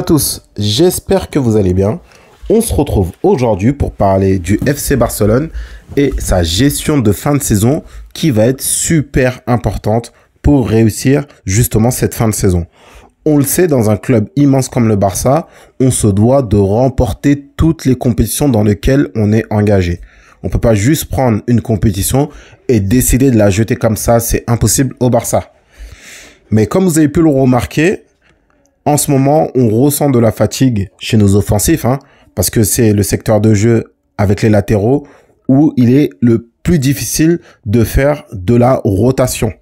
Tous, j'espère que vous allez bien. On se retrouve aujourd'hui pour parler du FC Barcelone et sa gestion de fin de saison qui va être super importante pour réussir justement cette fin de saison. On le sait, dans un club immense comme le Barça, on se doit de remporter toutes les compétitions dans lesquelles on est engagé. On peut pas juste prendre une compétition et décider de la jeter comme ça, c'est impossible au Barça. Mais comme vous avez pu le remarquer, en ce moment, on ressent de la fatigue chez nos offensifs, parce que c'est le secteur de jeu avec les latéraux où il est le plus difficile de faire de la rotation.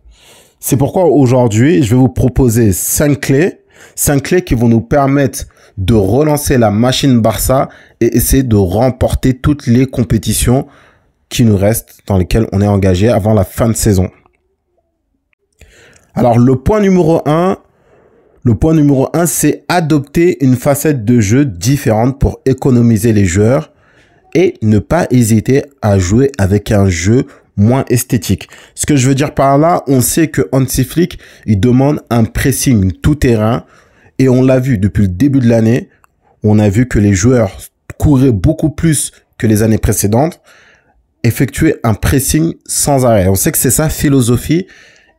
C'est pourquoi aujourd'hui, je vais vous proposer 5 clés qui vont nous permettre de relancer la machine Barça et essayer de remporter toutes les compétitions qui nous restent, dans lesquelles on est engagé avant la fin de saison. Alors, le point numéro 1, c'est adopter une facette de jeu différente pour économiser les joueurs et ne pas hésiter à jouer avec un jeu moins esthétique. Ce que je veux dire par là, on sait que Hansi Flick, il demande un pressing tout terrain et on l'a vu depuis le début de l'année. On a vu que les joueurs couraient beaucoup plus que les années précédentes, effectuer un pressing sans arrêt. On sait que c'est sa philosophie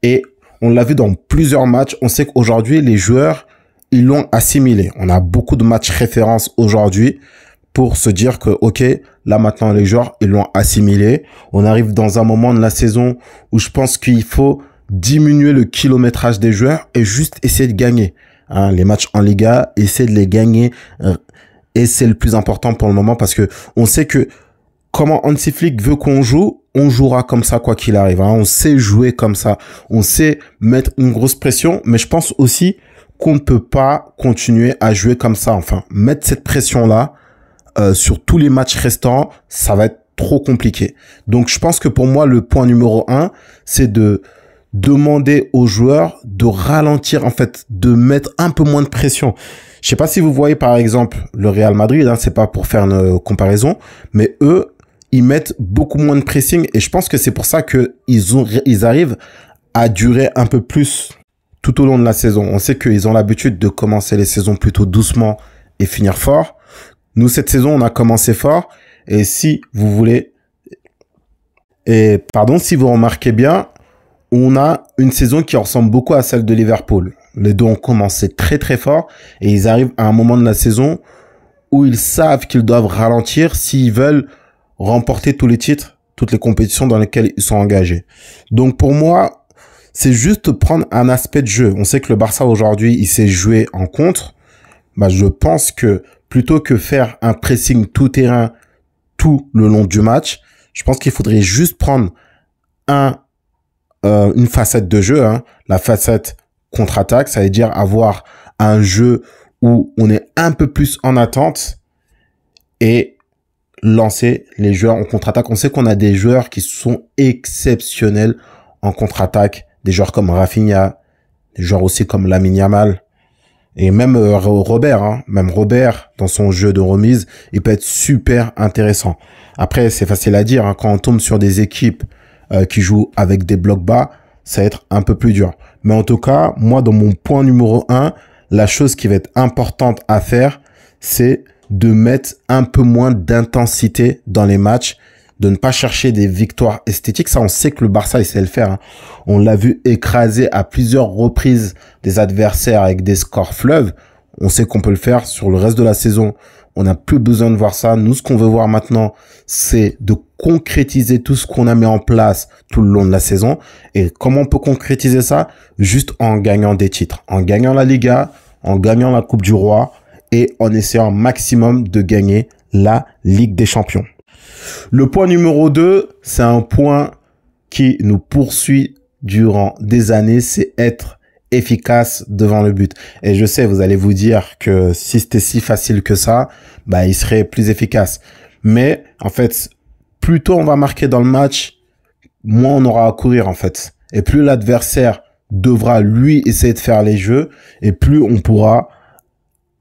et on l'a vu dans plusieurs matchs. On sait qu'aujourd'hui, les joueurs, ils l'ont assimilé. On a beaucoup de matchs références aujourd'hui pour se dire que, OK, là maintenant, les joueurs, ils l'ont assimilé. On arrive dans un moment de la saison où je pense qu'il faut diminuer le kilométrage des joueurs et juste essayer de gagner. Les matchs en Liga, essayer de les gagner. Et c'est le plus important pour le moment parce que on sait que comment Hansi Flick veut qu'on joue, on jouera comme ça quoi qu'il arrive. On sait jouer comme ça. On sait mettre une grosse pression, mais je pense aussi qu'on ne peut pas continuer à jouer comme ça. Enfin, mettre cette pression-là sur tous les matchs restants, ça va être trop compliqué. Donc, je pense que pour moi, le point numéro 1, c'est de demander aux joueurs de ralentir, en fait, de mettre un peu moins de pression. Je sais pas si vous voyez, par exemple, le Real Madrid, c'est pas pour faire une comparaison, mais eux, ils mettent beaucoup moins de pressing et je pense que c'est pour ça que ils arrivent à durer un peu plus tout au long de la saison. On sait qu'ils ont l'habitude de commencer les saisons plutôt doucement et finir fort. Nous, cette saison, on a commencé fort et si vous remarquez bien, on a une saison qui ressemble beaucoup à celle de Liverpool. Les deux ont commencé très très fort et ils arrivent à un moment de la saison où ils savent qu'ils doivent ralentir s'ils veulent remporter tous les titres, toutes les compétitions dans lesquelles ils sont engagés. Donc pour moi, c'est juste prendre un aspect de jeu. On sait que le Barça aujourd'hui, il sait jouer en contre. Je pense que plutôt que faire un pressing tout terrain tout le long du match, je pense qu'il faudrait juste prendre une facette de jeu, la facette contre-attaque, ça veut dire avoir un jeu où on est un peu plus en attente et lancer les joueurs en contre-attaque. On sait qu'on a des joueurs qui sont exceptionnels en contre-attaque, des joueurs comme Rafinha, des joueurs aussi comme Lamine Yamal et même Robert, même Robert dans son jeu de remise, il peut être super intéressant. Après, c'est facile à dire, quand on tombe sur des équipes qui jouent avec des blocs bas, ça va être un peu plus dur. Mais en tout cas, moi, dans mon point numéro 1, la chose qui va être importante à faire, c'est de mettre un peu moins d'intensité dans les matchs, de ne pas chercher des victoires esthétiques. Ça, on sait que le Barça, il sait le faire. On l'a vu écraser à plusieurs reprises des adversaires avec des scores fleuves. On sait qu'on peut le faire sur le reste de la saison. On n'a plus besoin de voir ça. Nous, ce qu'on veut voir maintenant, c'est de concrétiser tout ce qu'on a mis en place tout le long de la saison. Et comment on peut concrétiser ça? Juste en gagnant des titres, en gagnant la Liga, en gagnant la Coupe du Roi, et en essayant un maximum de gagner la Ligue des Champions. Le point numéro 2, c'est un point qui nous poursuit durant des années, c'est être efficace devant le but. Et je sais, vous allez vous dire que si c'était si facile que ça, il serait plus efficace. Mais en fait, plus tôt on va marquer dans le match, moins on aura à courir en fait. Et plus l'adversaire devra lui essayer de faire les jeux, et plus on pourra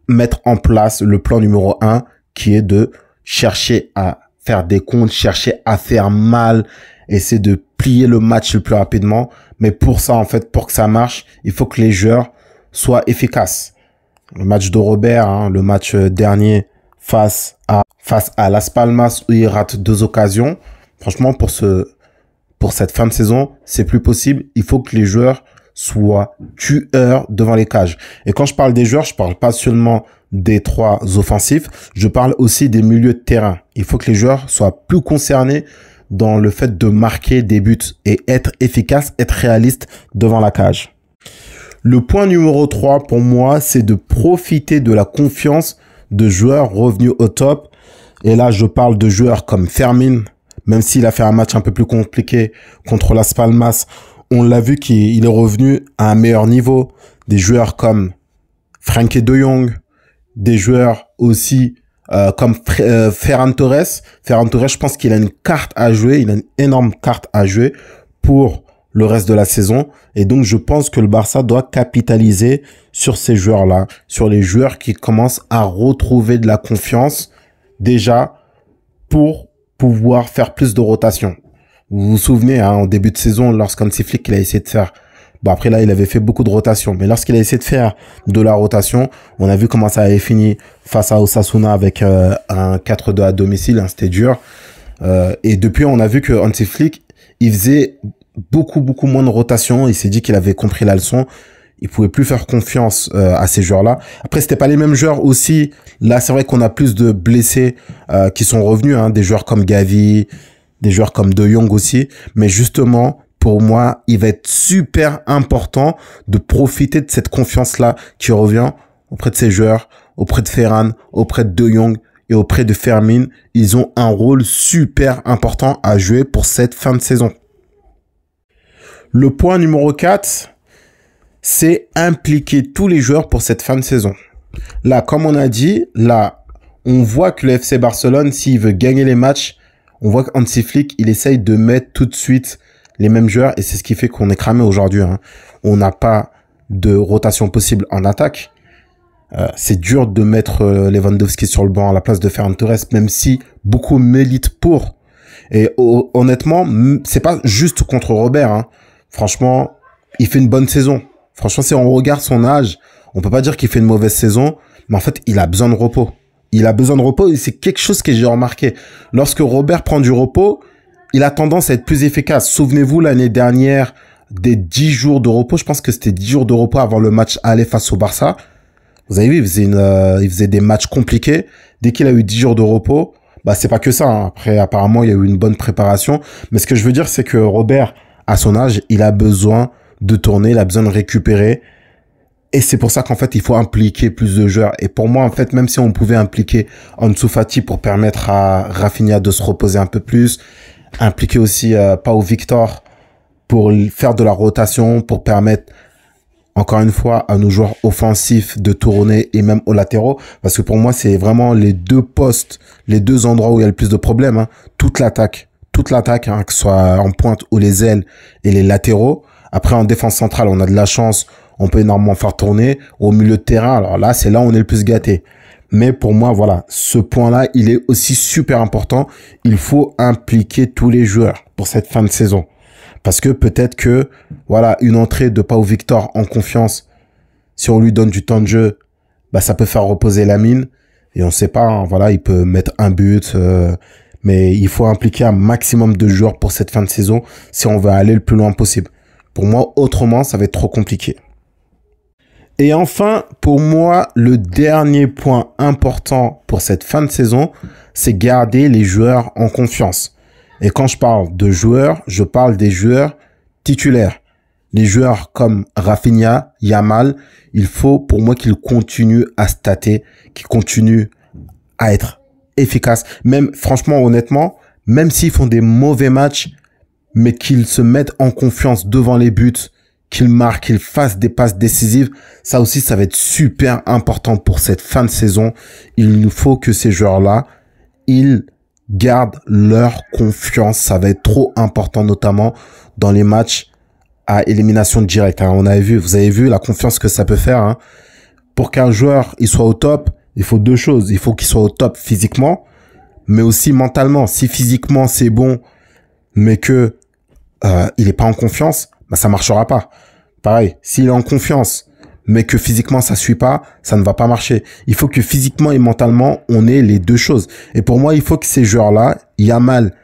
mettre en place le plan numéro 1 qui est de chercher à faire des comptes, chercher à faire mal, essayer de plier le match le plus rapidement. Mais pour ça, en fait, pour que ça marche, il faut que les joueurs soient efficaces. Le match de Robert, hein, le match dernier face à Las Palmas où il rate 2 occasions. Franchement, pour cette fin de saison, c'est plus possible. Il faut que les joueurs soient tueurs devant les cages. Et quand je parle des joueurs, je parle pas seulement des 3 offensifs, je parle aussi des milieux de terrain. Il faut que les joueurs soient plus concernés dans le fait de marquer des buts et être efficace, être réaliste devant la cage. Le point numéro 3 pour moi, c'est de profiter de la confiance de joueurs revenus au top. Et là, je parle de joueurs comme Fermin, même s'il a fait un match un peu plus compliqué contre Las Palmas. On l'a vu qu'il est revenu à un meilleur niveau. Des joueurs comme Frenkie de Jong, des joueurs aussi comme Ferran Torres. Ferran Torres, je pense qu'il a une carte à jouer, il a une énorme carte à jouer pour le reste de la saison. Et donc, je pense que le Barça doit capitaliser sur ces joueurs-là, sur les joueurs qui commencent à retrouver de la confiance déjà pour pouvoir faire plus de rotation. Vous vous souvenez, hein, en début de saison, lorsqu'Hansi Flick il a essayé de faire... Bon, après là, il avait fait beaucoup de rotation. Mais lorsqu'il a essayé de faire de la rotation, on a vu comment ça avait fini face à Osasuna avec un 4-2 à domicile. Hein, c'était dur. Et depuis, on a vu que Hansi Flick, il faisait beaucoup moins de rotation. Il s'est dit qu'il avait compris la leçon. Il pouvait plus faire confiance à ces joueurs-là. Après, c'était pas les mêmes joueurs aussi. Là, c'est vrai qu'on a plus de blessés qui sont revenus. Hein, des joueurs comme Gavi, des joueurs comme De Jong aussi. Mais justement, pour moi, il va être super important de profiter de cette confiance-là qui revient auprès de ces joueurs, auprès de Ferran, auprès de De Jong et auprès de Fermin. Ils ont un rôle super important à jouer pour cette fin de saison. Le point numéro 4, c'est impliquer tous les joueurs pour cette fin de saison. Là, comme on a dit, là, on voit que le FC Barcelone, s'il veut gagner les matchs, on voit qu'Hansi Flick, il essaye de mettre tout de suite les mêmes joueurs et c'est ce qui fait qu'on est cramé aujourd'hui. Hein. On n'a pas de rotation possible en attaque. C'est dur de mettre Lewandowski sur le banc à la place de Ferran Torres, même si beaucoup militent pour. Et honnêtement, c'est pas juste contre Robert. Hein. Franchement, il fait une bonne saison. Franchement, si on regarde son âge, on peut pas dire qu'il fait une mauvaise saison, mais en fait, il a besoin de repos. Il a besoin de repos et c'est quelque chose que j'ai remarqué. Lorsque Robert prend du repos, il a tendance à être plus efficace. Souvenez-vous, l'année dernière, des 10 jours de repos, je pense que c'était 10 jours de repos avant le match aller face au Barça. Vous avez vu, il faisait des matchs compliqués. Dès qu'il a eu 10 jours de repos, bah c'est pas que ça. Hein. Après, apparemment, il y a eu une bonne préparation. Mais ce que je veux dire, c'est que Robert, à son âge, il a besoin de tourner, il a besoin de récupérer. Et c'est pour ça qu'en fait, il faut impliquer plus de joueurs. Et pour moi, en fait, même si on pouvait impliquer Ansu Fati pour permettre à Rafinha de se reposer un peu plus, impliquer aussi Pau Victor pour faire de la rotation, pour permettre, encore une fois, à nos joueurs offensifs de tourner et même aux latéraux. Parce que pour moi, c'est vraiment les deux postes, les deux endroits où il y a le plus de problèmes. Hein. Toute l'attaque, hein, que ce soit en pointe ou les ailes et les latéraux. Après, en défense centrale, on a de la chance. On peut énormément faire tourner. Au milieu de terrain, alors là, c'est là où on est le plus gâté. Mais pour moi, voilà, ce point-là, il est aussi super important. Il faut impliquer tous les joueurs pour cette fin de saison. Parce que peut-être que, voilà, une entrée de Pau Victor en confiance, si on lui donne du temps de jeu, bah, ça peut faire reposer Lamine. Et on sait pas, hein, voilà, il peut mettre un but. Mais il faut impliquer un maximum de joueurs pour cette fin de saison si on veut aller le plus loin possible. Pour moi, autrement, ça va être trop compliqué. Et enfin, pour moi, le dernier point important pour cette fin de saison, c'est garder les joueurs en confiance. Et quand je parle de joueurs, je parle des joueurs titulaires. Les joueurs comme Rafinha, Yamal, il faut pour moi qu'ils continuent à stater, qu'ils continuent à être efficaces. Même, franchement, honnêtement, même s'ils font des mauvais matchs, mais qu'ils se mettent en confiance devant les buts, qu'ils marquent, qu'ils fassent des passes décisives. Ça aussi, ça va être super important pour cette fin de saison. Il nous faut que ces joueurs-là, ils gardent leur confiance. Ça va être trop important, notamment dans les matchs à élimination directe. Hein. On avait vu, vous avez vu la confiance que ça peut faire. Hein. Pour qu'un joueur il soit au top, il faut deux choses. Il faut qu'il soit au top physiquement, mais aussi mentalement. Si physiquement c'est bon, mais que il est pas en confiance, bah ça marchera pas. Pareil, s'il est en confiance, mais que physiquement ça suit pas, ça ne va pas marcher. Il faut que physiquement et mentalement, on ait les deux choses. Et pour moi, il faut que ces joueurs-là, Yamal,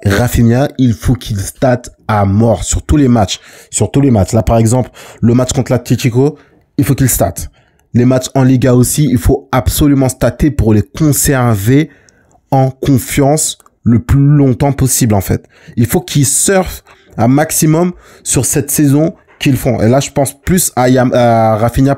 Rafinha, il faut qu'ils statent à mort sur tous les matchs. Sur tous les matchs. Là, par exemple, le match contre l'Atlético, il faut qu'ils statent. Les matchs en Liga aussi, il faut absolument stater pour les conserver en confiance le plus longtemps possible, en fait. Il faut qu'ils surfent un maximum sur cette saison qu'ils font. Et là, je pense plus à Rafinha,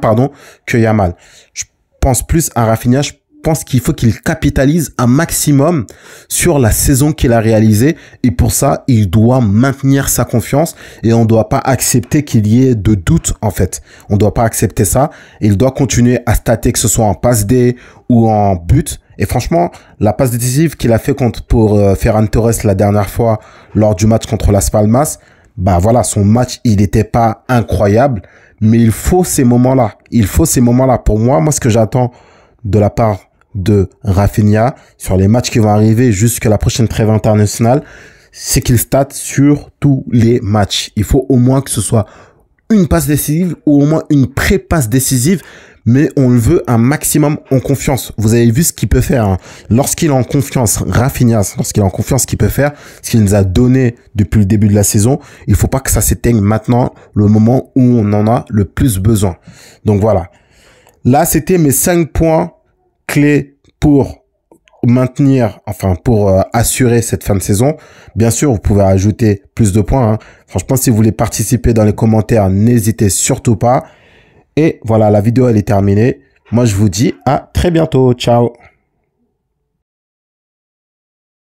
que Yamal. Je pense plus à Rafinha. Je pense qu'il faut qu'il capitalise un maximum sur la saison qu'il a réalisée. Et pour ça, il doit maintenir sa confiance et on ne doit pas accepter qu'il y ait de doute, en fait. On ne doit pas accepter ça. Il doit continuer à stater, que ce soit en passe D ou en but. Et franchement, la passe décisive qu'il a fait pour Ferran Torres la dernière fois lors du match contre Las Palmas, bah voilà, son match, il n'était pas incroyable, mais il faut ces moments-là. Il faut ces moments-là. Pour moi, ce que j'attends de la part de Rafinha sur les matchs qui vont arriver jusqu'à la prochaine trêve internationale, c'est qu'il state sur tous les matchs. Il faut au moins que ce soit une passe décisive ou au moins une pré-passe décisive, mais on le veut un maximum en confiance. Vous avez vu ce qu'il peut faire, hein. Lorsqu'il est en confiance, Rafinha, lorsqu'il est en confiance, ce qu'il peut faire, ce qu'il nous a donné depuis le début de la saison, il faut pas que ça s'éteigne maintenant, le moment où on en a le plus besoin. Donc voilà. Là, c'était mes 5 points clés pour maintenir, pour assurer cette fin de saison. Bien sûr, vous pouvez ajouter plus de points, hein. Franchement, si vous voulez participer dans les commentaires, n'hésitez surtout pas. Et voilà, la vidéo, elle est terminée. Moi, je vous dis à très bientôt. Ciao.